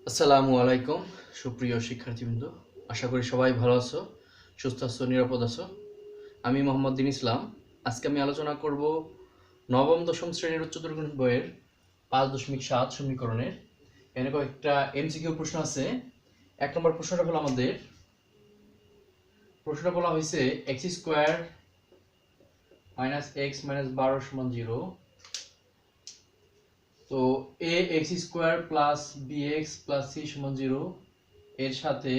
আসসালামু আলাইকুম সুপ্রিয় শিক্ষার্থীবৃন্দ, আশা করি সবাই ভালো আছো, সুস্থ আছো, নিরাপদ আছো। আমি মোহাম্মদ দিন ইসলাম। আজকে আমি আলোচনা করব নবম দশম শ্রেণীর উচ্চতর গণিত বইয়ের 5.7 সমীকরণের। এখানে কয়েকটা এমসিকিউ প্রশ্ন আছে। 1 নম্বর প্রশ্নটা হলো প্রশ্নটা বলা হয়েছে x square minus x minus 12 সমান 0। তো a x square plus b x plus c সমান 0 এর সাথে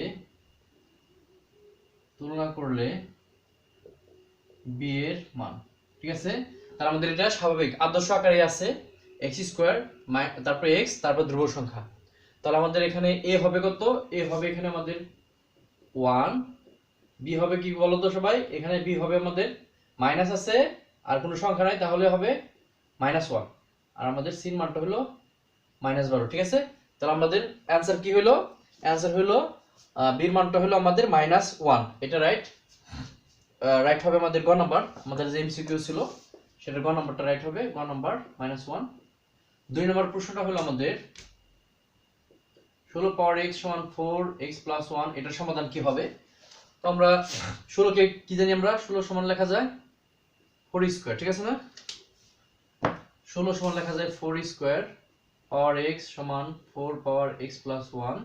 তুলনা করলে বি এর মান। ঠিক আছে, তার আমাদের এটা স্বাভাবিক আদর্শ আকারে আছে এক্স স্কোয়ার তারপর এক্স তারপর ধ্রুব সংখ্যা। তাহলে আমাদের এখানে এ হবে কত? এ হবে এখানে আমাদের 1, বি হবে কি বলতো সবাই? এখানে বি হবে আমাদের মাইনাস আছে আর কোনো সংখ্যা নাই, তাহলে হবে -1, আর আমাদের সিন মানটা হলো -12। ঠিক আছে, তাহলে আমাদের অ্যান্সার কি হলো? অ্যান্সার হলো বির মানটা হলো আমাদের -1। এটা রাইট রাইট হবে আমাদের গ নাম্বার। আমাদের যে এমসিকিউ ছিল সেটা গ নাম্বারটা রাইট হবে, গ নাম্বার -1। 2 নম্বর প্রশ্নটা হলো আমাদের 16 পাওয়ার x সমান 4x প্লাস 1, এটার সমাধান কি হবে? তো আমরা 16 কে কি জানি আমরা 16 সমান লেখা যায় 4 স্কয়ার। ঠিক আছে না, 16 সমান লেখা যায় 4 স্কয়ার পাওয়ার x সমান 4 পাওয়ার x প্লাস 1।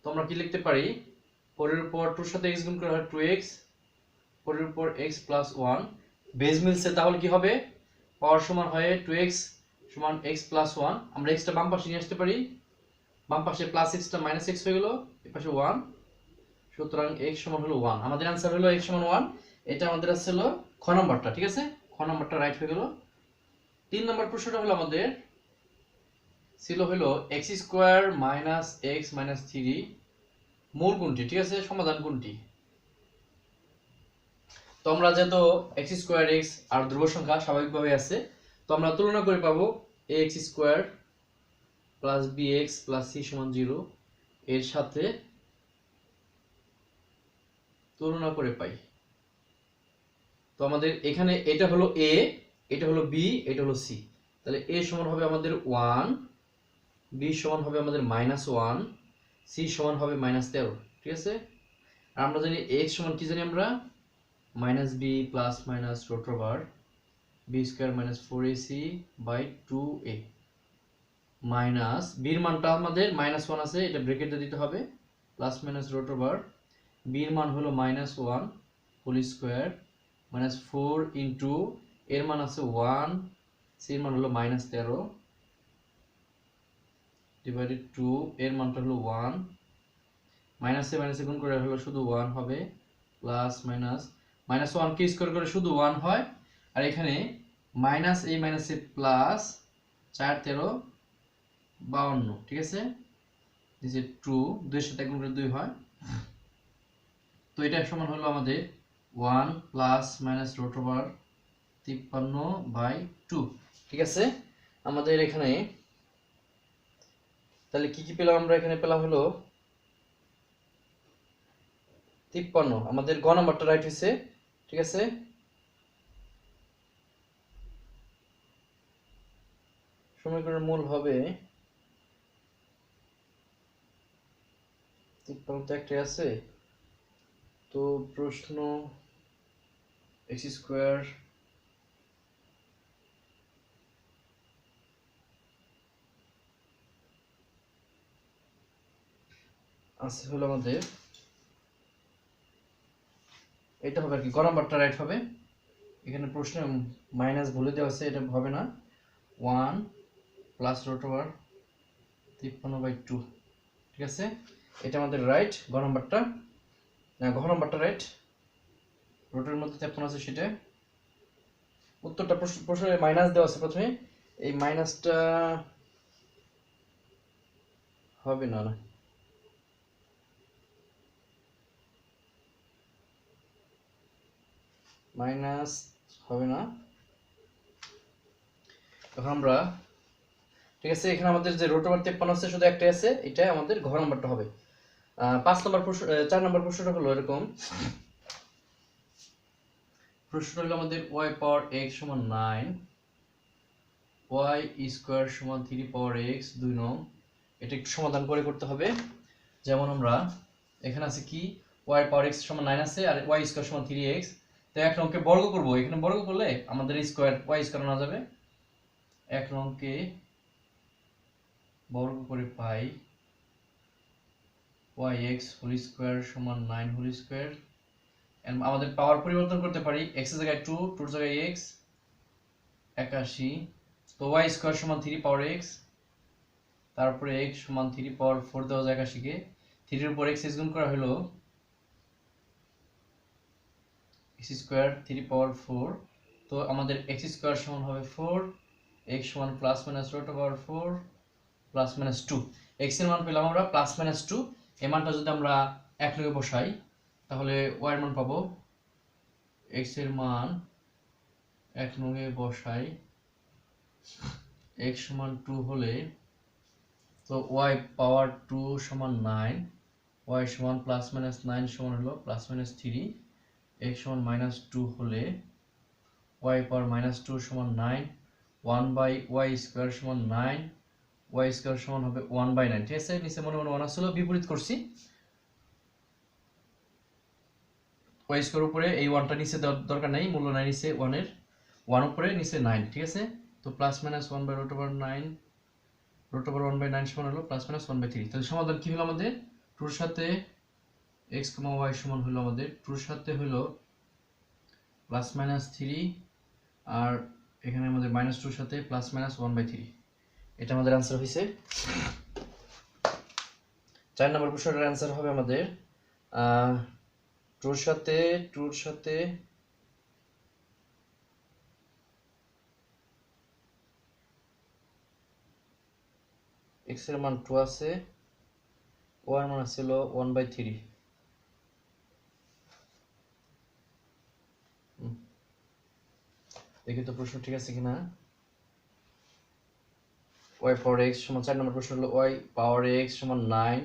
তো আমরা কি লিখতে পারি? 4 এর উপর 2 এর সাথে x গুণ করা হয় 2x, 4 এর উপর x প্লাস 1 বেজ মিলছে, তাহলে কি হবে? পাওয়ার সমান হয় 2x সমান x প্লাস 1। আমরা x টা বাম পাশে নিয়ে আসতে পারি, বাম পাশে প্লাস x টা মাইনাস x হয়ে গেল, এই পাশে 1, সুতরাং x সমান হলো 1। আমাদের आंसर হলো x সমান 1। এটা আমাদের ছিল খ নাম্বারটা। ঠিক আছে, খ নাম্বারটা রাইট হয়ে গেল। 3 নম্বর প্রশ্নটা হলো আমাদের ছিল হলো x square minus x minus 3 মূল কোনটি? ঠিক আছে, সমাধান কোনটি? তো আমরা যেহেতু x স্কয়ার x আর ধ্রুব সংখ্যা স্বাভাবিকভাবে আছে, তো আমরা তুলনা করে পাবো ax square plus bx plus c সমান 0 এর সাথে তুলনা করে পাই। তো আমাদের এখানে এটা হলো a, এটা হলো b, এটা হলো c। তাহলে a সমান হবে আমাদের 1, b সমান হবে আমাদের -1, c সমান হবে -13। ঠিক আছে, আর আমরা জানি x সমান কি জানি আমরা -b plus minus root over b square minus 4ac by 2a minus বির মানটা আমাদের -1 আছে, এটা ব্র্যাকেটে দিতে হবে, প্লাস মাইনাস রুট ওভার বির মান হলো -1 হোল স্কয়ার মাইনাস 4 ইনটু এর মান আছে 1, সি এর মান হলো -13 ডিভাইডেড 2 এর মানটা হলো 1, মাইনাসে মাইনাসে গুণ করে হলো শুধু 1 হবে, প্লাস মাইনাস -1 কে স্কয়ার করে শুধু 1 হয়, আর এখানে মাইনাস এই মাইনাসে প্লাস 4 13 52। ঠিক আছে, দিস ইজ 2, 2 এর সাথে গুণ করে 2 হয়। তো এটা সমান হলো আমাদের 1 প্লাস মাইনাস রুট ওভার 53/2। ঠিক আছে, আমাদের এখানে তাহলে কি কি পেলাম? আমরা এখানে পেলাম হলো 53, আমাদের গ নাম্বারটা রাইট হয়েছে। ঠিক আছে, সমীকরণের মূল হবে 53 তো একটাই আছে। তো প্রশ্ন x স্কয়ার আছে হলো আমাদের এটা হবে আর কি, গ নাম্বারটা রাইট হবে। এখানে প্রশ্নে মাইনাস ভুলে দেওয়া আছে, এটা হবে না, 1 প্লাস রুট ওভার 53/2। ঠিক আছে, এটা আমাদের রাইট, গ নাম্বারটা না, ঘ নাম্বারটা রাইট, রুটের মধ্যে 53 আছে সেটা উত্তরটা। প্রশ্নে মাইনাস দেওয়া আছে প্রথমে, এই মাইনাসটা হবে না, না মাইনাস হবে না। এখন আমরা ঠিক আছে, এখানে আমাদের যে রুট ওভার 53 আছে শুধু একটাই আছে, এটা আমাদের ঘ নাম্বারটা হবে। 5 নম্বর প্রশ্ন 4 নম্বর প্রশ্নটা হলো এরকম। প্রশ্ন হলো আমাদের y পাওয়ার x সমান 9, y স্কয়ার সমান 3 পাওয়ার x 2 নং এটা একটু সমাধান করে করতে হবে। যেমন আমরা এখানে আছে কি y পাওয়ার x সমান 9 আছে আর y স্কয়ার সমান 3x। তো এক অঙ্কে বর্গ করব, এখানে বর্গ করলে আমাদের স্কয়ার y স্কয়ার আনা যাবে। এক অঙ্কে বর্গ করে পাই yx হোল স্কয়ার সমান 9 হোল স্কয়ার। এন্ড আমাদের পাওয়ার পরিবর্তন করতে পারি, x এর জায়গায় 2, 2 এর জায়গায় x 81। তো y স্কয়ার সমান 3 পাওয়ার x, তারপরে x সমান 3 পাওয়ার 4 দেওয়া যায় 81 কে। 3 এর উপর x গুণ করা হলো x স্কয়ার 3 পাওয়ার 4। তো আমাদের x স্কয়ার সমান হবে 4, x সমান plus minus root over 4 plus minus 2। x এর মান পেলাম আমরা প্লাস মাইনাস 2। এই মানটা যদি আমরা এক লগে বসাই তাহলে y এর মান পাবো, x এর মান এক লগে বসাই x সমান 2 হলে তো y পাওয়ার 2 সমান 9, y সমান প্লাস মাইনাস 9 সমান হলো প্লাস মাইনাস 3, x সমান মাইনাস 2 হলে y পাওয়ার মাইনাস 2 সমান 9, 1 বাই y স্কয়ার সমান 9, y স্কয়ার সমান হবে 1 বাই 9। ঠিক আছে, নিচে মনে মনে 1 আসলো, বিপরীত করছি। y স্কয়ার উপরে এই 1টা নিচে দেওয়ার দরকার নাই, মূল্য নাই নিচে 1 এর, 1 উপরে নিচে 9। ঠিক আছে, তো plus minus 1 by root over 9, root over 1 by 9 সমান হলো প্লাস মাইনাস 1 বাই 3। তাহলে সমাধান কি হলো আমাদের, 2 এর সাথে x, y সমান হলো আমাদের 2 এর সাথে হলো প্লাস মাইনাস 3 আর এখানে আমাদের মাইনাস 2 এর সাথে প্লাস মাইনাস 1 বাই 3। এটা আমাদের आंसर হইছে। 4 নম্বর প্রশ্নের आंसर হবে আমাদের 2 এর সাথে x এর মান 2 আছে, y এর মান ছিল 1 বাই 3। দেখি তো প্রশ্ন ঠিক আছে কিনা। y পাওয়ার x সমান 4 নম্বর প্রশ্ন হলো y পাওয়ার x সমান 9,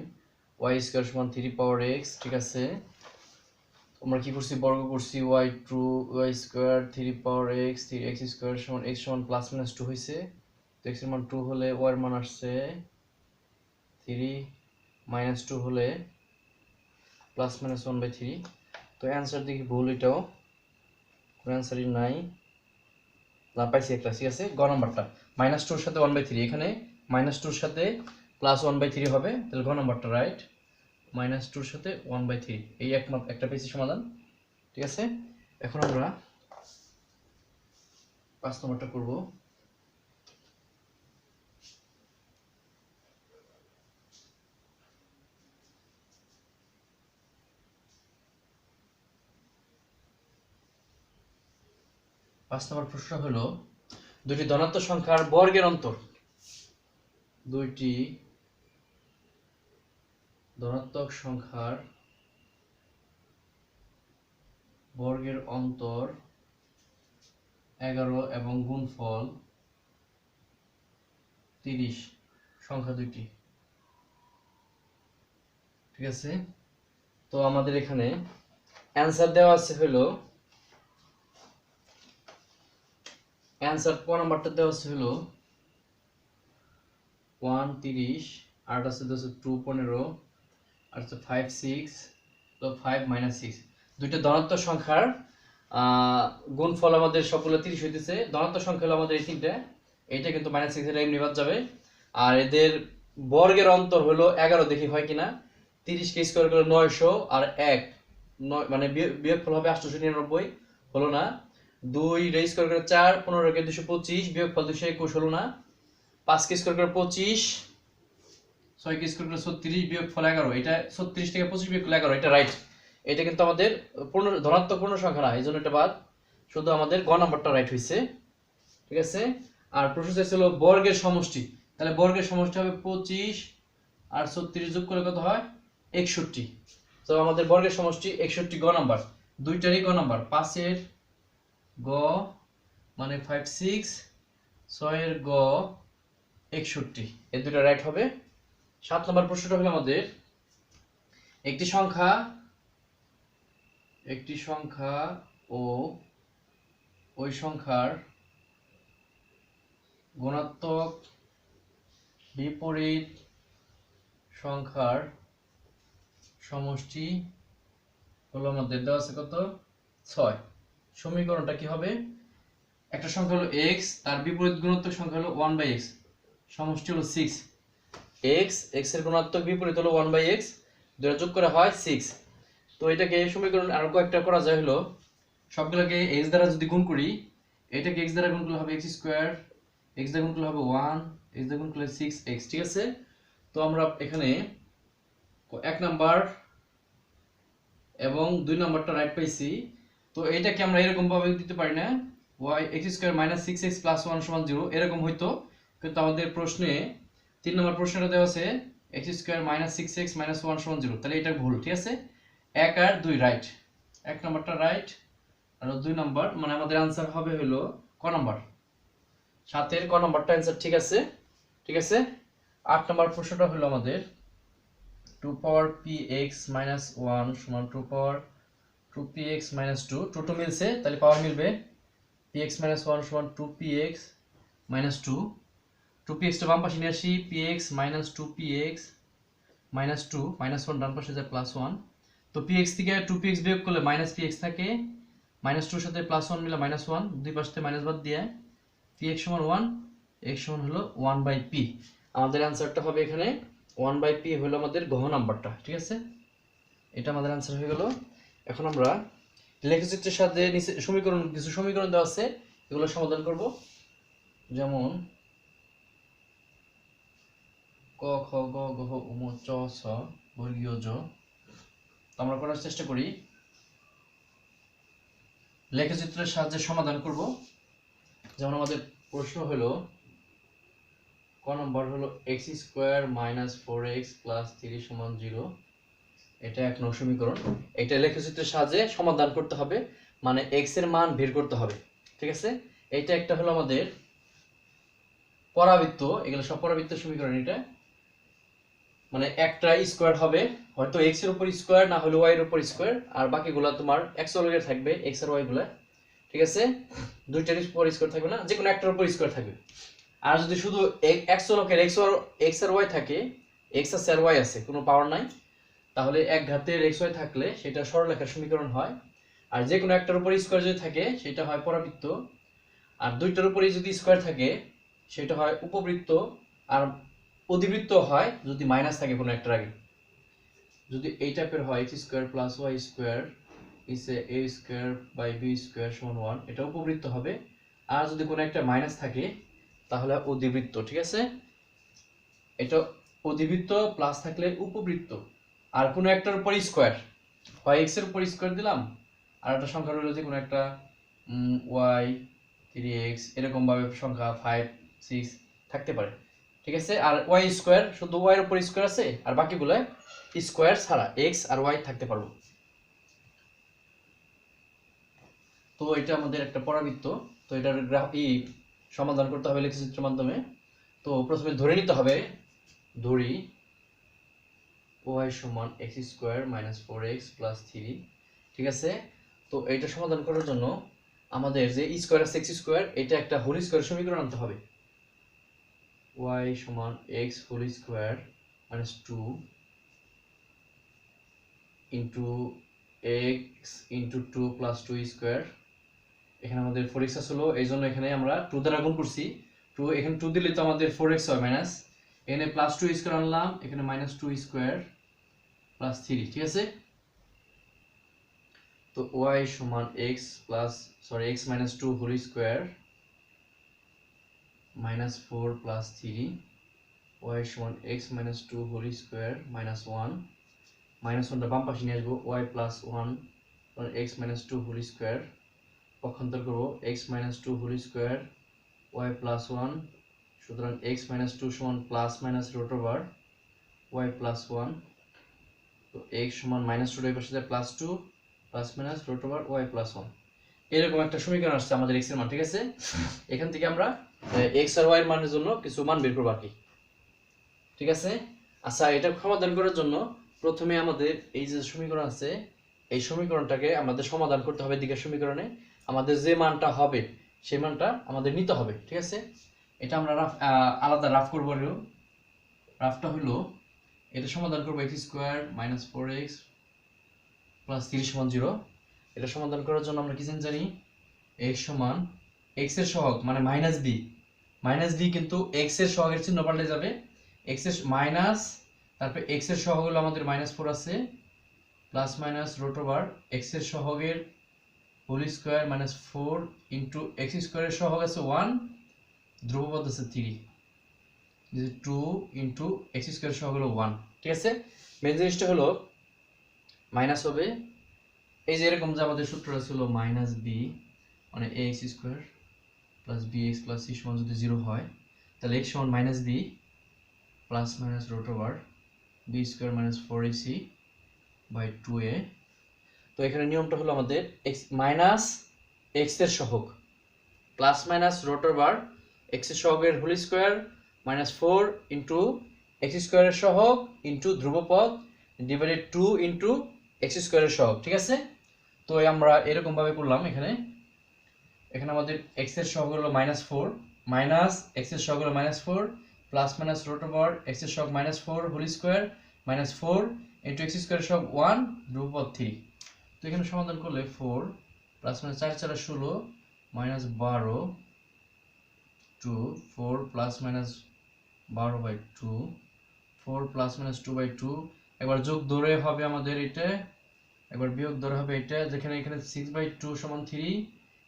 y স্কয়ার সমান 3 পাওয়ার x। ঠিক আছে, আমরা কি করছি, বর্গ করছি, y স্কয়ার 3 পাওয়ার x, 3x স্কয়ার সমান x সমান প্লাস মাইনাস 2 হইছে। তো x এর মান 2 হলে y এর মান আসছে 3, মাইনাস 2 হলে প্লাস মাইনাস 1 বাই 3। তো অ্যানসার দেখি ভুল, এটাও কোনো অ্যানসারই নাই, না পাইছি একটা। ঠিক আছে, গ নাম্বারটা মাইনাস 2 এর সাথে 1 বাই 3, এখানে মাইনাস 2 এর সাথে প্লাস 1 বাই 3 হবে, তাহলে গ নাম্বারটা রাইট, মাইনাস 2 এর সাথে 1 বাই 3। এই একমাত্র একটা পেয়েছি সমাধান। ঠিক আছে, এখন আমরা 5 নম্বরটা করব। পাঁচ নম্বর প্রশ্ন হলো দুইটি ধনাত্মক সংখ্যার বর্গের অন্তর, দুইটি ধনাত্মক সংখ্যার বর্গের অন্তর 11 এবং গুণফল 30 সংখ্যা দুইটি। ঠিক আছে, তো আমাদের এখানে অ্যানসার দেওয়া আছে হলো, অ্যানসার ক নাম্বারটা দেওয়া আছে হলো 1 30, আর আছে 2 15, আর আছে 5 6, তো 5 মাইনাস 6। দুইটা ধনাত্মক সংখ্যার গুণফল আমাদের সবগুলো 30 হইতেছে। ধনাত্মক সংখ্যা হলো আমাদের এই তিনটা, এইটা কিন্তু মাইনাস 6 এর এমনি বাদ যাবে। আর এদের বর্গের অন্তর হলো 11, দেখি হয় কিনা। 30 কে স্কয়ার করলে 900 আর 1 9 মানে বিয়োগফল হবে 899, হলো না। 2 রে স্কয়ার করে 4, 15 কে 225, বিয়োগফল 221, হলো না। 5 কে স্কয়ার করে 25, 6 কে স্কয়ার করে 36, বিয়োগফল 11। এটা 36 থেকে 25 বিয়োগ করলে 11, এটা রাইট। এটা কিন্তু আমাদের ধনাত্মক পূর্ণ সংখ্যা না, এই জন্য এটা বাদ, শুধু আমাদের গ নাম্বারটা রাইট হয়েছে। ঠিক আছে, আর প্রশ্ন চাইছিল বর্গের সমষ্টি, তাহলে বর্গের সমষ্টি হবে 25 আর 36 যোগ করলে কত হয় 61। তো আমাদের বর্গের সমষ্টি 61, গ নাম্বার। দুইটারই গ নাম্বার, 5 এর গ মানে 5 6, 6 এর গ 61, এই দুটো রাইট হবে। 7 নম্বর প্রশ্নটা হলো আমাদের একটি সংখ্যা ও ওই সংখ্যার গুণাত্মক বিপরীত সংখ্যার সমষ্টি হলো আমাদের দেওয়া আছে কত 6। সমীকরণটা কি হবে, একটা সংখ্যা হলো x, তার বিপরীত গুণাত্মক সংখ্যা হলো 1/x, সমষ্টি হলো 6। x এর গুণাত্মক বিপরীত হলো 1/x, দুটো যোগ করা হয় 6। তো এটাকে সমীকরণ আরো কয়েকটা করা যায়, হলো সবগুলোকে x দ্বারা যদি গুণ করি, এটাকে x দ্বারা গুণ করলে হবে x স্কয়ার, x দ্বারা গুণ করলে হবে 1, x দ্বারা গুণ করলে 6x, ঠিক আছে। তো আমরা এখানে 1 নাম্বার এবং 2 নাম্বারটা রাইট পাইছি। তো এটাকে আমরা এরকম ভাবে দিতে পারি না, y x square minus 6x plus 1 সমান 0, এরকম হইতো, কিন্তু আমাদের প্রশ্নে 3 নম্বর প্রশ্নটা দেওয়া আছে x square minus 6x minus 1 সমান 0, তাহলে এটা ভুল, ঠিক আছে। 1 আর 2 রাইট, 1 নাম্বারটা রাইট আর 2 নাম্বার, মানে আমাদের आंसर হবে হলো ক নাম্বার, 7 এর ক নাম্বারটা आंसर, ঠিক আছে। ঠিক আছে, 8 নাম্বার প্রশ্নটা হলো আমাদের 2 পাওয়ার px minus 1 সমান 2 পাওয়ার 2px minus 2, 2 মিলছে তাহলে পাওয়ার মিলবে, px minus 1 সমান 2px minus 2, 2px টা বাম পাশে নিয়ে আসি, px minus 2px minus 2 minus 1 ডান পাশে যায় প্লাস 1, তো px থেকে 2px বিয়োগ করলে মাইনাস px থাকে, minus 2 এর সাথে প্লাস 1 মিলে minus 1, দুই পাশ থেকে মাইনাস বাদ দিয়ে px সমান 1, x সমান হলো 1/p। আমাদের आंसरটা হবে এখানে 1/p হলো আমাদের ঘ নাম্বারটা, ঠিক আছে। এটা আমাদের आंसर হয়ে গেল। এখন আমরা লেখচিত্রের সাথে নিচে সমীকরণ, কিছু সমীকরণ দেওয়া আছে, এগুলো সমাধান করব। যেমন ক খ গ ঘ ঙ চ ছ বর্গীয় জ, আমরা করার চেষ্টা করি। লেখচিত্রের সাহায্যে সমাধান করব। যেমন আমাদের প্রশ্ন হলো ক নম্বর হলো x square minus 4x plus 3 সমান 0, এটা 1 নং সমীকরণ। এটা লেখচিত্রের সাহায্যে সমাধান করতে হবে, মানে x এর মান বের করতে হবে, ঠিক আছে। এইটা একটা হলো আমাদের পরাবৃত্ত, এগুলো সব পরাবৃত্ত সমীকরণ। এটা মানে একটা স্কয়ার হবে, হয়তো x এর উপর স্কয়ার, না হলে y এর উপর স্কয়ার, আর বাকিগুলো তোমার x অলরেডি থাকবে, x আর y গুলা, ঠিক আছে। দুইটার উপর স্কয়ার থাকবে না, যে কোনো একটার উপর স্কয়ার থাকবে। আর যদি শুধু x লোকের x আর y থাকে, x আছে আর y আছে, কোনো পাওয়ার নাই, তাহলে এক ঘাতের x y থাকলে সেটা সরলরেখার সমীকরণ হয়। আর যে কোনো একটার উপর স্কয়ার যদি থাকে সেটা হয় পরাবৃত্ত, আর দুইটার উপরে যদি স্কয়ার থাকে সেটা হয় উপবৃত্ত, আর অধিবৃত্ত হয় যদি মাইনাস থাকে কোনো একটার আগে। যদি এই টাইপের হয় x square plus y square is a square by b square সমান 1, এটা উপবৃত্ত হবে। আর যদি কোনো একটা মাইনাস থাকে তাহলে অধিবৃত্ত, ঠিক আছে। এটা অধিবৃত্ত প্লাস থাকলে উপবৃত্ত। আর কোনো একটার উপর স্কয়ার, হয় x এর উপর স্কয়ার দিলাম, আর একটা সংখ্যা রইল যে কোনো একটা y 3x, এরকম ভাবে সংখ্যা 5 6 থাকতে পারে, ঠিক আছে। আর y স্কয়ার, শুধু y এর উপর স্কয়ার আছে, আর বাকিগুলো স্কয়ার ছাড়া x আর y থাকতে পারবে। তো এটা আমাদের একটা পরাবৃত্ত। তো এটার সমাধান করতে হবে লেখচিত্রের মাধ্যমে। তো প্রথমে ধরে নিতে হবে, ধরি y সমান x square minus 4x plus 3, ঠিক আছে। তো এইটা সমাধান করার জন্য আমাদের যে স্কয়ার আছে x স্কয়ার, এটা একটা হোল স্কয়ার সমীকরণ আনতে হবে। y সমান x whole square minus 2 into x into 2 plus 2 square. এখানে আমাদের 4x আসলো, এই জন্য এখানে আমরা 2 দ্বারা গুণ করছি। 2 এখানে 2 দিলে তো আমাদের 4x হয় মাইনাস, এখানে প্লাস 2 স্কয়ার আনলাম, এখানে মাইনাস 2 স্কয়ার প্লাস 3, ঠিক আছে। তো y সমান x minus 2 whole square minus 4 plus 3, y সমান x minus 2 whole square minus 1, minus 1টা বাম পাশে নিয়ে আসবো, y plus 1 x minus 2 whole square, পক্ষান্তর করব x minus 2 whole square y plus 1, সুতরাং x মাইনাস 2 সমান plus minus root over y plus 1। তো x সমান মাইনাস 2 এর পাশে যায় plus 2 plus minus root over y plus 1, এরকম একটা সমীকরণ আসছে আমাদের x এর মান, ঠিক আছে। এখান থেকে আমরা x আর y এর মানের জন্য কিছু মান বের করব আর কি, ঠিক আছে। আচ্ছা, এটা সমাধান করার জন্য প্রথমে আমাদের এই যে সমীকরণ আছে, এই সমীকরণটাকে আমাদের সমাধান করতে হবে। দিকের সমীকরণে আমাদের যে মানটা হবে সেই মানটা আমাদের নিতে হবে, ঠিক আছে। এটা আমরা আলাদা রাফ করব। রাফটা হলো এটা সমাধান করব x square minus 4x plus 30 সমান 0। এটা সমাধান করার জন্য আমরা কি জানি, x সমান x এর সহগ মানে মাইনাস b, কিন্তু x এর সহগের চিহ্ন পাল্টে যাবে, x এর মাইনাস, তারপর x এর সহগ হলো আমাদের -4 আছে, plus minus root over x এর সহগের হোল স্কয়ার -4 ইনটু x স্কয়ারের সহগ আছে 1, ধ্রুবপদ আছে 3, 2 ইনটু x স্কয়ারের সহগ হলো 1। ঠিক আছে, মেন জিনিসটা হলো মাইনাস হবে, এই যে এরকম যে আমাদের সূত্রটা ছিল মাইনাস বি মানে ax square plus bx plus c সমান যদি 0 হয়, তাহলে x সমান minus B plus minus root over b square minus 4ac by 2a। তো এখানে নিয়মটা হলো আমাদের x মাইনাস x এর সহগ plus minus root over x এর সহগের whole square minus 4 into x স্কয়ারের সহগ ইনটু ধ্রুবপদ ডিভাইডেড 2 ইনটু x স্কয়ারের সহগ। ঠিক আছে, তো আমরা এরকম ভাবে করলাম। এখানে আমাদের x এর সহগ হলো -4 মাইনাস x এর সহগ হলো -4 plus minus root over x এর সহগ -4 হোল স্কয়ার -4 ইনটু x স্কয়ারের সহগ 1 ধ্রুবপদ 3। তো এখানে সমাধান করলে 4 plus minus 4 4 16 minus 12 2 4 plus minus 12 by 2 4 plus minus 2 by 2, একবার যোগ ধরে হবে আমাদের এটা, একবার বিয়োগ ধরে হবে এটা, যেখানে এখানে 6 বাই 2 সমান 3,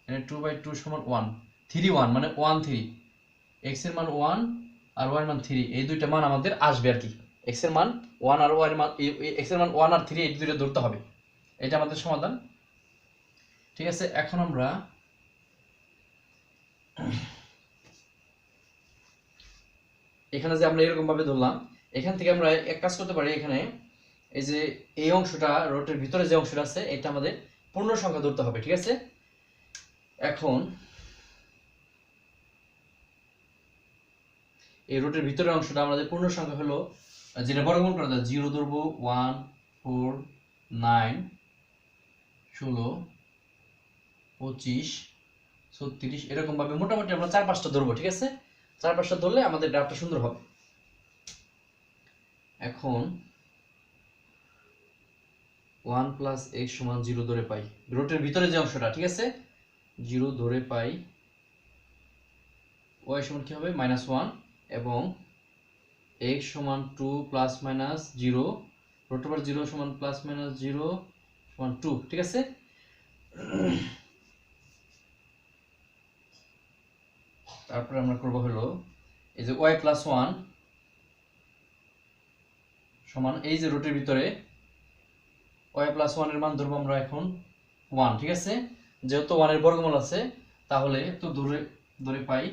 এখানে 2 বাই 2 সমান 1, 3 1 মানে 1 3, x এর মান 1 আর y এর মান 3, এই দুইটা মান আমাদের আসবে আর কি, x এর মান 1 আর y এর মান x এর মান 1 আর 3 এই দুইটা ধরতে হবে, এটা আমাদের সমাধান। ঠিক আছে, এখন আমরা এখানে যে আমরা এরকম ভাবে ধরলাম, এখান থেকে আমরা এক কাজ করতে পারি, এখানে এই যে এই অংশটা রোটের ভিতরে যে অংশটা আছে এটা আমাদের পূর্ণ সংখ্যা ধরতে হবে। ঠিক আছে, এখন এই রোটের ভিতরের অংশটা আমাদের পূর্ণ সংখ্যা হলো, যেটা বর্গমূল করা যায় 0 ধরবো 1 4 9 16 25 36 এরকম ভাবে মোটামুটি আমরা 4-5টা ধরবো। ঠিক আছে, 4-5টা ধরলে আমাদের গ্রাফটা সুন্দর হবে। এখন 1 প্লাস x সমান 0 ধরে পাই, রুটের ভিতরে যে অংশটা, ঠিক আছে 0 ধরে পাই, y সমান কি হবে -1 এবং x সমান 2 প্লাস মাইনাস 0 রুট ওভার 0 সমান প্লাস মাইনাস 0 সমান 2। ঠিক আছে, তারপরে আমরা করব হলো এই যে y প্লাস 1 সমান এই যে রুটের ভিতরে y প্লাস 1 এর মান ধরবো আমরা এখন 1। ঠিক আছে, যেহেতু 1 এর বর্গমূল আছে তাহলে তো ধরে পাই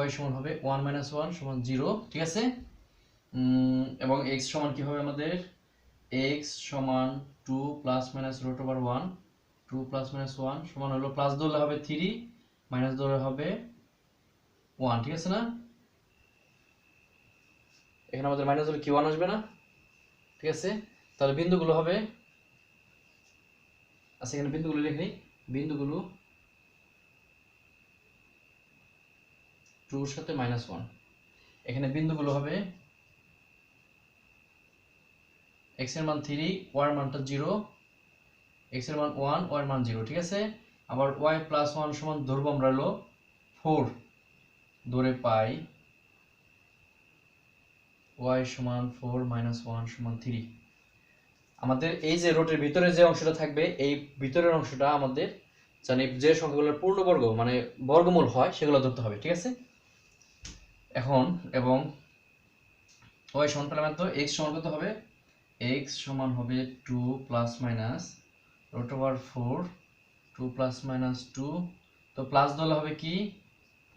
y সমান হবে 1 - 1 সমান 0। ঠিক আছে, এবং x সমান কি হবে আমাদের, x সমান 2 plus minus root over 1, 2 plus minus 1 সমান হলো, প্লাস ধরলে হবে 3 মাইনাস ধরলে হবে 1। ঠিক আছে না, এখানে আমাদের মাইনাস ধরলে কি 1 আসবে না। ঠিক আছে, তাহলে বিন্দুগুলো হবে, আচ্ছা এখানে বিন্দুগুলো লিখে নিই, বিন্দুগুলো 2 এর সাথে -1, এখানে বিন্দুগুলো হবে x এর মান 3 y এর মানটা 0, x এর মান 1 y এর মান 0। ঠিক আছে, আবার y প্লাস 1 সমান ধরবো আমরা হলো 4 ধরে পাই y সমান 4 - 1 সমান 3। আমাদের এই যে রোটের ভিতরে যে অংশটা থাকবে এই ভিতরের অংশটা আমাদের জানি যে সংখ্যাগুলোর পূর্ণবর্গ মানে বর্গমূল হয় সেগুলো ধরতে হবে। ঠিক আছে, এখন এবং y সমান পেলাম তো, x সমান কত হবে, x সমান হবে 2 plus minus root over 4 2 plus minus 2, তো প্লাস ধরলে হবে কি,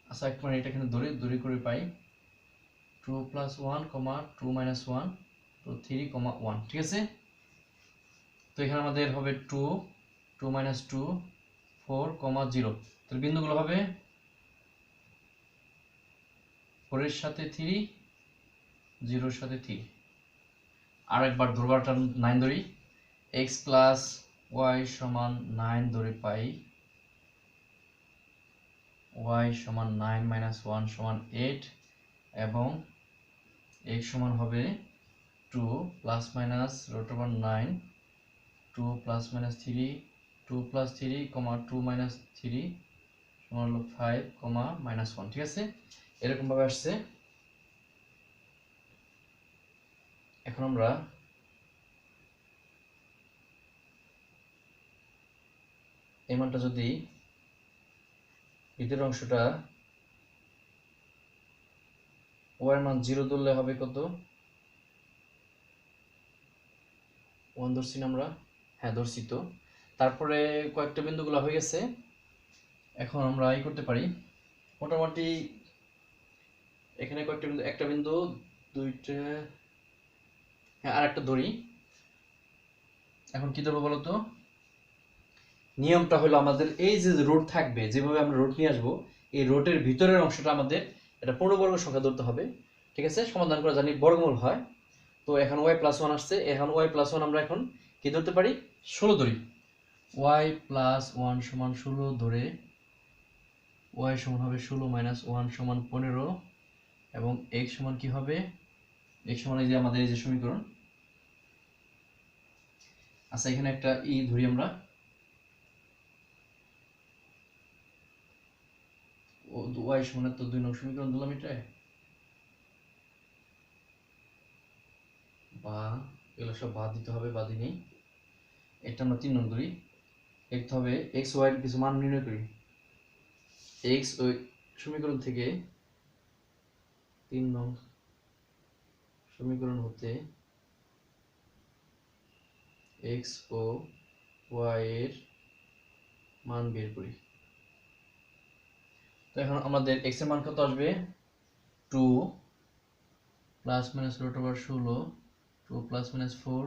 আচ্ছা এক মিনিট এখানে দড়ি করে পাই 2 প্লাস 1 2 মাইনাস 1 তো 3 1। ঠিক আছে, তো এখানে আমাদের হবে 2 2 মাইনাস 2 4 0, তাহলে বিন্দুগুলো হবে 4 এর সাথে 3 0 এর সাথে 3। আর একবার ধরবারটা 9 ধরি, x প্লাস y সমান 9 ধরে পাই y সমান 9 - 1 সমান 8 এবং x সমান হবে 2 plus minus √9 2 plus minus 3 2 plus 3 2 minus 3 সমান হলো 5 মাইনাস 1। ঠিক আছে, এরকম ভাবে আসছে। এখন আমরা এই মানটা যদি ভিতরের অংশটা y এর মান 0 ধরলে হবে কত? 1 ধরছি না আমরা? হ্যাঁ ধরছি তো। তারপরে কয়েকটা বিন্দুগুলো হয়ে গেছে। এখন আমরা এই করতে পারি মোটামুটি এখানে কয়েকটা বিন্দু, একটা বিন্দু, দুইটা, হ্যাঁ আর একটা ধরি। এখন কি ধরবো বলতো? নিয়মটা হলো আমাদের এই যে রোড থাকবে, যেভাবে আমরা রোড নিয়ে আসবো, এই রোডের ভিতরের অংশটা আমাদের এটা পূর্ণবর্গ সংখ্যা ধরতে হবে। ঠিক আছে, সমাধান করে জানি বর্গমূল হয়। তো এখন y+1 আসছে, এখন y+1 আমরা এখন কি ধরতে পারি? 16 ধরি। y+1 সমান 16 ধরে y সমান হবে 16 মাইনাস 1 সমান 15 এবং x সমান কি হবে? x সমান এই যে আমাদের এই যে সমীকরণ। আচ্ছা এখানে একটা ই ধরি আমরা, y সমান তো 2 নং সমীকরণ দিলাম এটায়, বা এগুলো সব বাদ দিতে হবে, বাদই নেই। এটা আমরা 3 নং ধরি। লিখতে হবে x y এর কিছু মান নির্ণয় করি। x ওই সমীকরণ থেকে 3 নং সমীকরণ হতে x ও y এর মান বের করি। তো এখন আমাদের x এর মান কত আসবে? 2 plus minus √16 2 plus minus 4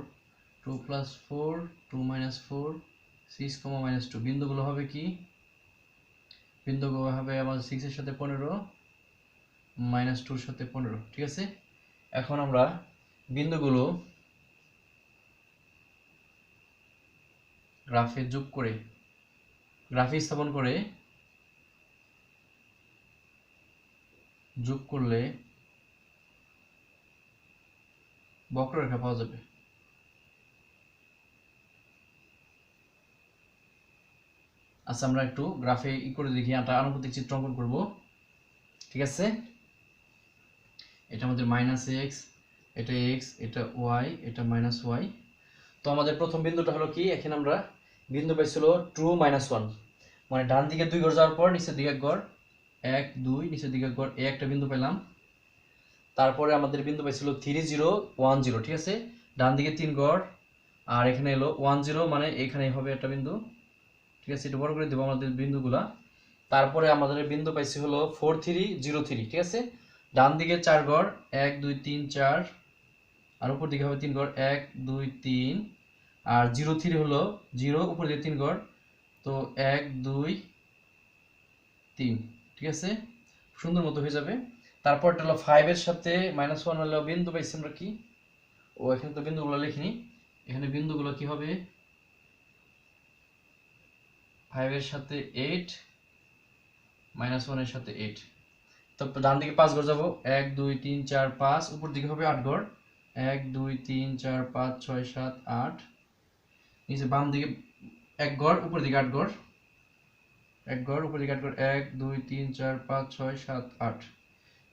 2 plus 4 2 minus 4 6 minus 2। বিন্দুগুলো হবে কি? বিন্দুগুলো হবে আমাদের 6 এর সাথে 15 মাইনাস 2 এর সাথে 15। ঠিক আছে, এখন আমরা বিন্দুগুলো গ্রাফে যোগ করে, গ্রাফে স্থাপন করে যোগ করলে বক্ররেখা পাওয়া যাবে। আচ্ছা আমরা একটু গ্রাফে ই করে দেখি, একটা আনুপাতিক চিত্র অঙ্কন করব। ঠিক আছে, এটা আমাদের -x, এটা x, এটা y, এটা -y। তো আমাদের প্রথম বিন্দুটা হলো কি? এখানে আমরা বিন্দু পাইছিল 2 -1, মানে ডান দিকে 2 ঘর যাওয়ার পর নিচের দিকে 1 ঘর, 1 2 নিচের দিকে 1 ঘর, এই একটা বিন্দু পেলাম। তারপরে আমাদের বিন্দু পাইছিল 3 0 1 0। ঠিক আছে, ডান দিকে 3 ঘর, আর এখানে এলো 1 0, মানে এখানে হবে একটা বিন্দু। ঠিক আছে, এটা বড় করে দেবো আমাদের বিন্দুগুলা। তারপরে আমাদের বিন্দু পাইছি হলো 4 3 0 3। ঠিক আছে, ডান দিকে 4 ঘর, 1 2 3 4, আর উপর দিকে হবে 3 ঘর, 1 2 3, আর 0 3 হলো 0, উপর দিকে 3 ঘর, তো 1 2 3। ঠিক আছে, সুন্দর মতো হয়ে যাবে। তারপরটা হলো 5 এর সাথে -1 হলো বিন্দু পাইছি আমরা কি? ও এখানে তো বিন্দুগুলো লিখিনি, এখানে বিন্দুগুলো কি হবে? 5 এর সাথে 8 -1 এর সাথে 8। তো ডান দিকে 5 ঘর যাবো, 1 2 3 4 5, উপর দিকে হবে 8 ঘর, 1 2 3 4 5 6 7 8, নিচে বাম দিকে 1 ঘর, উপর দিকে 8 ঘর, 1 ঘর, উপর দিকে 8 ঘর, 1 2 3 4 5 6 7 8।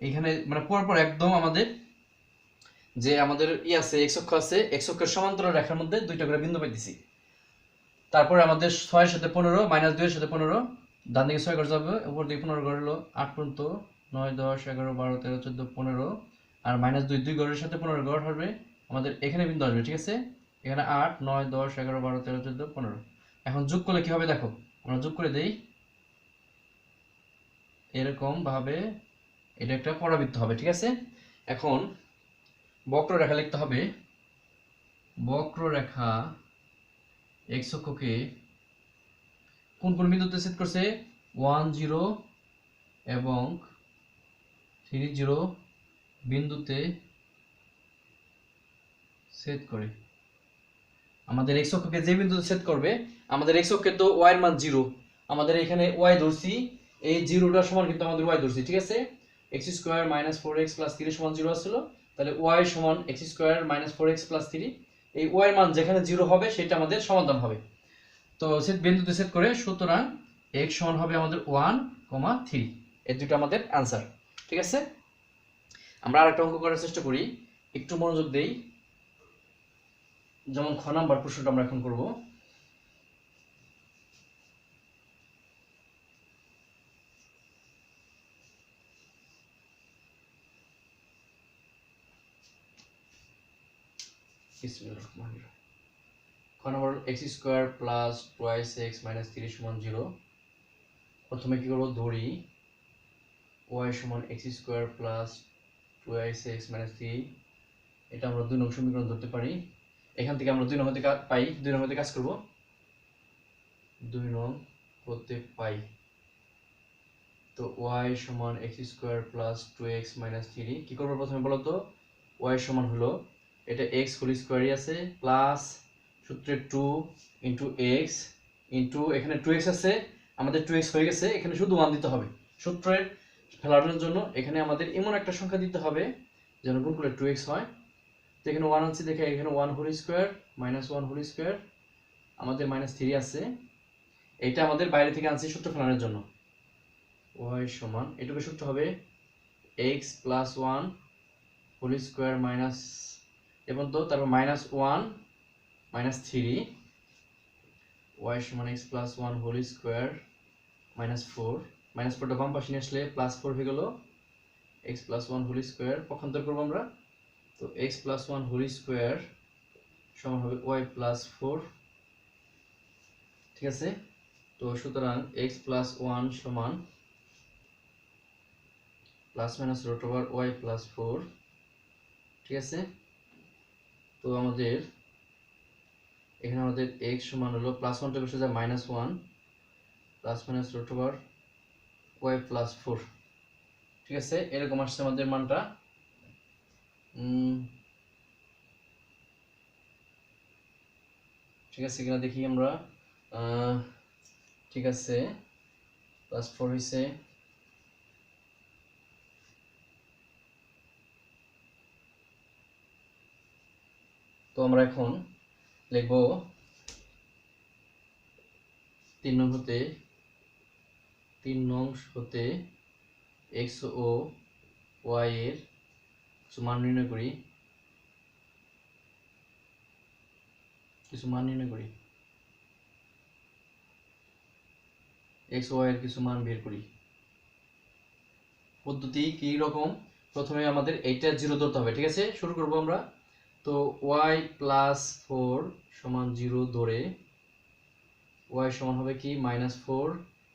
এইখানে মানে পরপর একদম আমাদের যে আমাদের ই আছে, x অক্ষ আছে, x অক্ষের সমান্তরাল রেখার মধ্যে দুইটা করে বিন্দু পাইতেছি। তারপরে আমাদের 6 এর সাথে 15 -2 এর সাথে 15, ডান দিকে 6 ঘর যাবে, উপর দিকে 15 ঘর হলো 8 পর্যন্ত, 9 10 11 12 13 14 15, আর -2 2 ঘরের সাথে 15 ঘর হবে আমাদের এখানে বিন্দু আসবে। ঠিক আছে, এখানে 8 9 10 11 12 13 14 15। এখন যোগ করলে কি হবে দেখো, আমরা যোগ করে দেই এরকম ভাবে, এটা একটা পরাবৃত্ত হবে। ঠিক আছে, এখন বক্ররেখা লিখতে হবে। বক্ররেখা x অক্ষকে কোন কোন বিন্দুতে ছেদ করছে? 1 0 এবং 3 0 বিন্দুতে ছেদ করে। আমাদের x অক্ষকে যে বিন্দুতে ছেদ করবে, আমাদের x অক্ষে তো y এর মান 0, আমাদের এখানে y ধরছি, এই 0টার সমান কিন্তু আমাদের y ধরছি। ঠিক আছে, x² - 4x + 3 = 0 আসছিল, তাহলে y সমান x square minus 4x plus 3, এই y এর মান যেখানে 0 হবে সেটা আমাদের সমাধান হবে। তো সেট বিন্দুতে সেট করে, সুতরাং x সমান হবে আমাদের 1, 3, এই দুটো আমাদের आंसर। ঠিক আছে, আমরা আরেকটা অঙ্ক করার চেষ্টা করি, একটু মনোযোগ দেই। যেমন খ নাম্বার প্রশ্নটা আমরা এখন করব। খ number x square plus 2x minus 3 সমান 0। প্রথমে কি করব, ধরি y সমান x square plus 2x minus 3, এটা আমরা 2 নং সমীকরণ ধরতে পারি। এখান থেকে আমরা 2 নং হতে পাই, 2 নং হতে কাজ করব, 2 নং হতে পাই। তো y সমান x square plus 2x minus 3, কি করব প্রথমে বলো তো, y সমান হলো এটা x হোল স্কয়ারই আছে প্লাস সূত্রে 2 ইনটু x ইনটু এখানে 2x আছে, আমাদের 2x হয়ে গেছে, এখানে শুধু 1 দিতে হবে সূত্রের ফেলানোর জন্য। এখানে আমাদের এমন একটা সংখ্যা দিতে হবে যেন গুণ করলে 2x হয়। তো এখানে 1 আছে দেখে এখানে 1 whole square minus 1 whole square, আমাদের মাইনাস 3 আছে, এটা আমাদের বাইরে থেকে আনছি সূত্র ফেলানোর জন্য। y সমান এটুকু সূত্র হবে x plus 1 whole square minus, এবং তো তারপর মাইনাস 1 মাইনাস 3, y সমান x plus 1 whole square minus 4, minus 4টা বাম পাশে নিয়ে আসলে প্লাস 4 হয়ে গেল, x প্লাস 1 হোল স্কয়ার পক্ষান্তর করব আমরা। তো x প্লাস 1 হোল স্কয়ার সমান হবে y প্লাস 4। ঠিক আছে, তো সুতরাং x প্লাস 1 সমান plus minus root over y plus 4। ঠিক আছে, তো আমাদের এখানে আমাদের x সমান হলো প্লাস 1টা বসে যায় minus 1 plus minus root over y plus 4। ঠিক আছে, এরকম আসছে আমাদের মানটা। ঠিক আছে কিনা দেখি আমরা। ঠিক আছে, প্লাস 4 হয়েছে। তো আমরা এখন লিখব 3 নং হতে x ও y এর কিছু মান নির্ণয় করি, x ও y এর কিছু মান বের করি। পদ্ধতি কি রকম, প্রথমে আমাদের এইটা 0 ধরতে হবে। ঠিক আছে, শুরু করব আমরা। তো y প্লাস 4 সমান 0 ধরে y সমান হবে কি মাইনাস 4,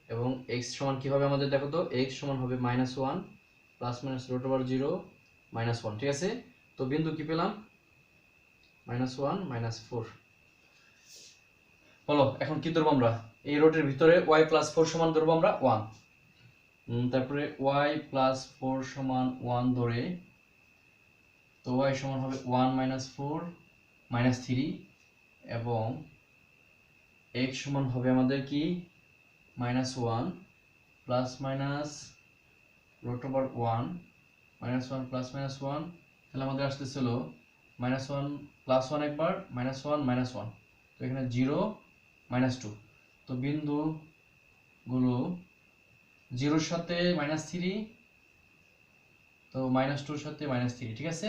এবং x সমান কি হবে আমাদের দেখো তো, x সমান হবে minus 1 plus minus root over 0 minus 1। ঠিক আছে, তো বিন্দু কি পেলাম, মাইনাস 1 মাইনাস 4। বলো এখন কি ধরবো আমরা, এই রোডের ভিতরে y প্লাস 4 সমান ধরবো আমরা 1, তারপরে y প্লাস 4 সমান 1 ধরে, তো y সমান হবে 1 মাইনাস 4 মাইনাস 3, এবং x সমান হবে আমাদের কি minus 1 plus minus root over 1 minus 1 plus minus 1। তাহলে আমাদের আসতেছিল মাইনাস 1 প্লাস 1 একবার, মাইনাস 1 মাইনাস 1, তো এখানে 0 মাইনাস 2। তো বিন্দুগুলো 0 এর সাথে মাইনাস 3, তো মাইনাস 2 এর সাথে মাইনাস 3। ঠিক আছে,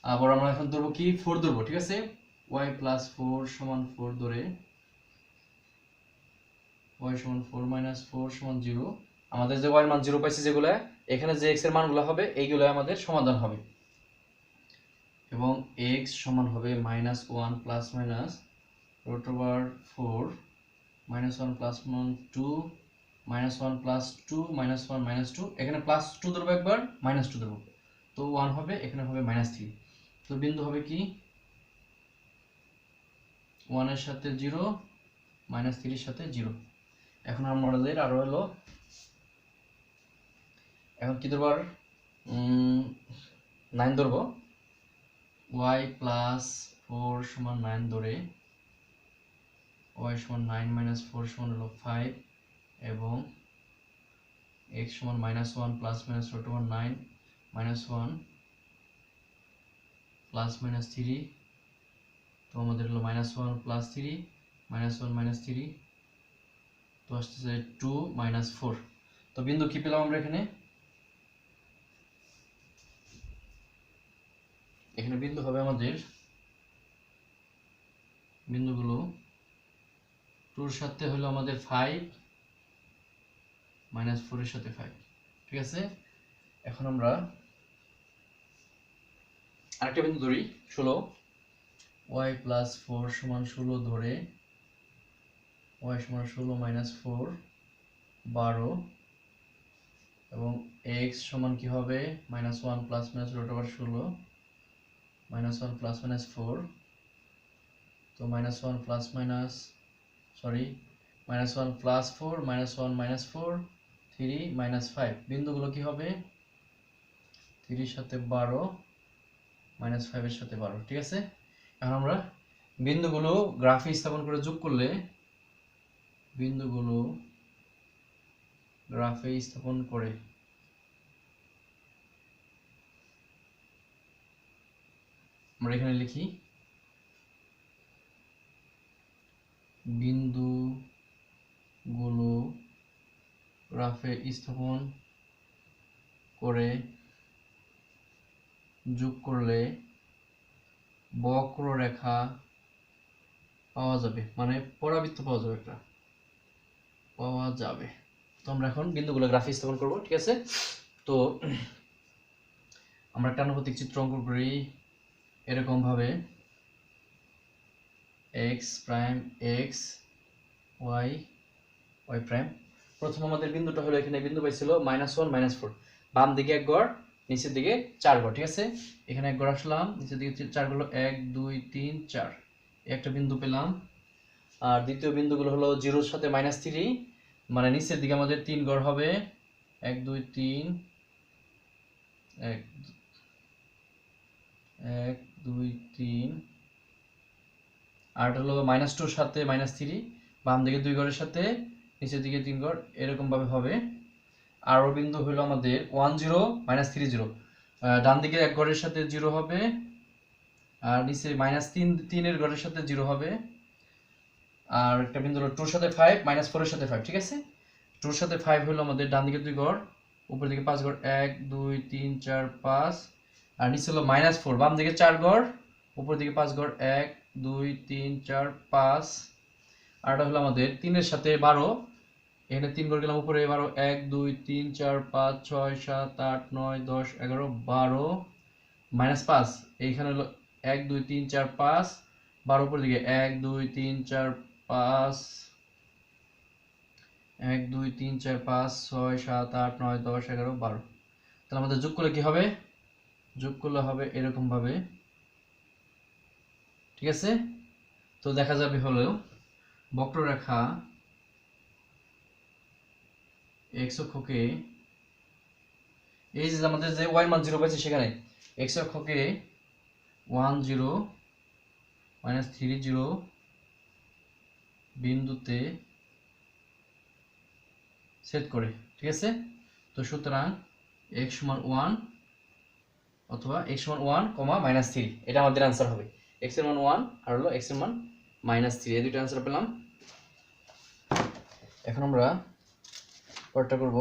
আবার আমরা এখন ধরবো কি 4 ধরবো। ঠিক আছে, y প্লাস 4 সমান 4 ধরে y সমান 4 মাইনাস 4 সমান 0। আমাদের যে y এর মান 0 পাইছে যেগুলো, এখানে যে x এর মানগুলো হবে এইগুলো আমাদের সমাধান হবে, এবং x সমান হবে minus 1 plus minus root over 4 minus 1 plus 2 minus 1 plus 2 minus 1 minus 2, এখানে প্লাস 2 ধরবো একবার, মাইনাস 2 ধরবো, তো 1 হবে, এখানে হবে মাইনাস 3। তো বিন্দু হবে কি 1 এর সাথে 0 মাইনাস 3 এর সাথে 0। এখন আমাদের আরো হলো, এখন কি ধরবো, 9 ধরবো, y প্লাস 4 সমান 9 ধরে y সমান 9 মাইনাস 4 সমান হলো 5, এবং x সমান minus 1 plus minus root over 9 minus 1 plus minus 3, তো আমাদের হলো -1 প্লাস 3 -1 মাইনাস 3, তো আসতেছে 2 মাইনাস 4। তো বিন্দু কি পেলাম আমরা এখানে? এখানে বিন্দু হবে আমাদের, বিন্দুগুলো 2 এর সাথে হলো আমাদের 5 -4 এর সাথে 5, ঠিক আছে। এখন আমরা আরেকটা বিন্দু ধরি 16, y প্লাস 4 সমান 16 ধরে y সমান 16 মাইনাস 4 12, এবং x সমান কি হবে -1 plus minus root over 16 -1 plus minus 4, তো -1 plus minus -1 plus 4 -1 minus 4 3 minus 5, বিন্দুগুলো কি হবে 3 এর সাথে 12 -5 এর সাথে 12, ঠিক আছে। এখন আমরা বিন্দুগুলো গ্রাফে স্থাপন করে যোগ করলে, বিন্দুগুলো গ্রাফে স্থাপন করে আমরা এখানে লিখি বিন্দুগুলো গ্রাফে স্থাপন করে যোগ করলে বক্ররেখা পাওয়া যাবে, মানে পরাবৃত্ত পাওয়া যাবে, একটা পাওয়া যাবে। তো আমরা এখন বিন্দুগুলো গ্রাফে স্থাপন করব, ঠিক আছে। তো আমরা একটা আনুপাতিক চিত্র অঙ্কন করি এরকম ভাবে, x prime x y y prime. প্রথম আমাদের বিন্দুটা হলো, এখানে বিন্দু পাইছিল -1 -4, বাম দিকে এক গড় নিচের দিকে 4 গড়, ঠিক আছে। এখানে এক গড় আসলাম, নিচের দিকে 4 গড়, 1 2 3 4, একটা বিন্দু পেলাম। আর দ্বিতীয় বিন্দুগুলো হলো 0 এর সাথে -3, মানে নিচের দিকে আমাদের 3 গড় হবে, 1 2 3 1 2 3, আর হলো -2 এর সাথে -3, বাম দিকে 2 গড়ের সাথে নিচের দিকে 3 গড়, এরকম ভাবে হবে। আর বিন্দু হলো আমাদের 1 0 -3 0, ডান দিকে এক গড়ের সাথে 0 হবে, আর নিচে -3 এর গড়ের সাথে 0 হবে। আর একটা বিন্দু হলো 2 এর সাথে 5 -4 এর সাথে 5, ঠিক আছে। 2 এর সাথে 5 হলো আমাদের ডান দিকে 2 গড়, উপর দিকে 5 গড়, 1 2 3 4 5, আর নিচে হলো -4, বাম দিকে 4 গড়, উপর দিকে 5 গড়, 1 2 3 4 5। আর এটা হলো আমাদের 3 এর সাথে 12, এখানে 3 গড় গেলাম, উপরে 12 1 2 3 4 5 6 7 8 9 10 11 12, -5, এইখানে হলো 1 2 3 4 5, 12 উপর দিকে 1 2 3 4 5 1 2 3 4 5 6 7 8 9 10 11 12। তাহলে আমাদের যোগ করলে কি হবে? যোগ করলে হবে এরকম ভাবে, ঠিক আছে। তো দেখা যাবে হলো বক্ররেখা x অক্ষকে, এই যে আমাদের যে y মান 0 পাইছে, সেখানে x অক্ষকে 1 0 -3 0 বিন্দুতে ছেদ করে, ঠিক আছে। তো সুতরাং x সমান 1 অথবা x সমান 1, -3, এটা আমাদের आंसर হবে। x এর মান 1 আর হলো x এর মান -3, এই দুটো आंसर পেলাম। এখন আমরা পরেরটা করব।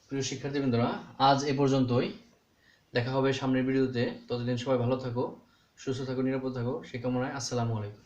প্রিয় শিক্ষার্থীবৃন্দরা, আজ এ পর্যন্তই। দেখা হবে সামনের ভিডিওতে। ততদিন সবাই ভালো থাকো, সুস্থ থাকো, নিরাপদ থাকো, সেই কামনায়। আসসালামু আলাইকুম।